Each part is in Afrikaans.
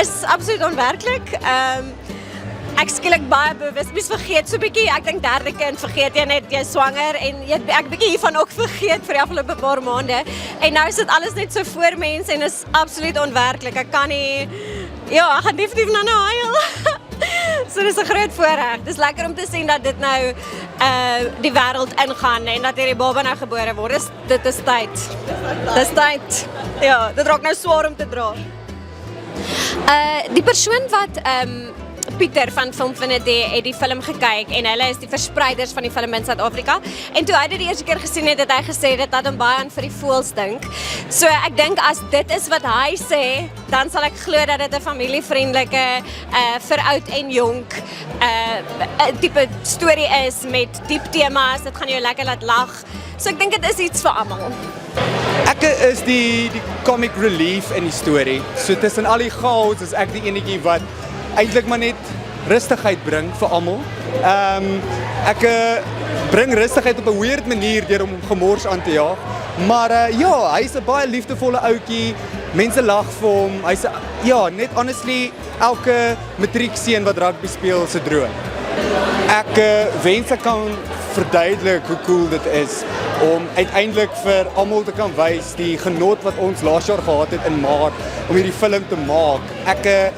is absoluut onwerklik. Ek skielik baie bewus, mens vergeet so bietjie, ek dink derde kind vergeet jy net, jy is swanger en ek bietjie hiervan ook vergeet vir die afgelope paar maande. En nou sit alles net so voor mense en is absoluut onwerklik. Ek kan nie, ja, ek gaan definitief nou huil. So dis 'n groot voorreg. Dis lekker om te sien dat dit nou die wêreld ingaan en dat hierdie baba nou gebore word. Dit is tyd. Dis tyd. Ja, dit raak nou swaar om te dra. Die persoon wat Pieter van Film Finity het die film gekyk en hulle is die verspreiders van die film in Suid-Afrika. En toe hy dit die eerste keer gesien het, het hy gesê dit het hom baie aan vir die voels dink. So ek dink as dit is wat hy sê, dan sal ek glo dat dit 'n familievriendelike, vir oud en jonk tipe storie is met diep temas. Dit gaan jou lekker laat lag. So ek dink dit is iets vir almal. Ek is die comic relief in die storie. So tussen al die chaos is ek die enetjie wat eintlik maar net rustigheid bring vir almal. Ek bring rustigheid op 'n weird manier deur om gemors aan te jaag. Maar ja, hy's 'n baie liefdevolle ouetjie. Mense lag vir hom. Hy's net honestly elke matriekseun wat rugby speel se droom. Ek wens ek kan verduidelik hoe cool dit is om uiteindelik vir almal te kan wys die genot wat ons laas jaar gehad het in Maart om hierdie film te maak. Ek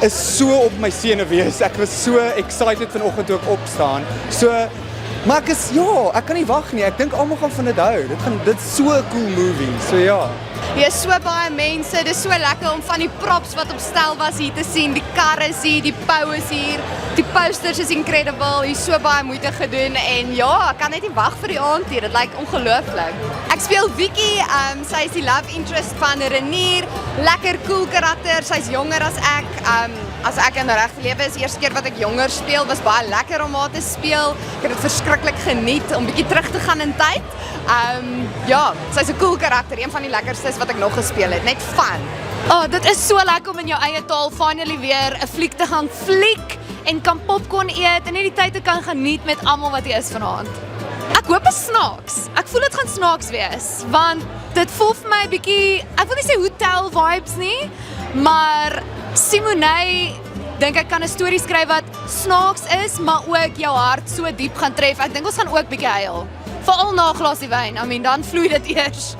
is so op my senuwees. Ek was so excited vanoggend toe ek opstaan. Maar ek kan nie wag nie. Ek dink almal gaan van dit hou. Dit is so 'n cool movie. So ja. Hier is so baie mense. Dit is so lekker om van die props wat op stel was hier te sien. Die karre is hier, die pou is hier. Die posters is incredible. Hier is so baie moeite gedoen en ja, ek kan net nie wag vir die aand hier. Dit lyk ongelooflik. Ek speel Vicky. Sy is die love interest van Renier. Lekker cool karakter. Sy's jonger as ek. As ek in 'n regte lewe is, die eerste keer wat ek jonger speel, was baie lekker om haar te speel. Ek het dit verskriklik geniet om bietjie terug te gaan in tyd. Ja, sy's 'n cool karakter, een van die lekkerstes wat ek nog gespeel het, net fun. Dit is so lekker om in jou eie taal finally weer 'n fliek te gaan fliek en kan popcorn eet en net die tyd te kan geniet met almal wat hier is vanaand. Ek hoop is snaaks. Ek voel dit gaan snaaks wees, want dit voel vir my 'n bietjie, ek wil nie sê hotel vibes nie, maar Simonay dink ek kan 'n storie skryf wat snaaks is, maar ook jou hart so diep gaan tref. Ek dink ons gaan ook bietjie huil. Veral na 'n glasie wyn. I mean, dan vloei dit eers.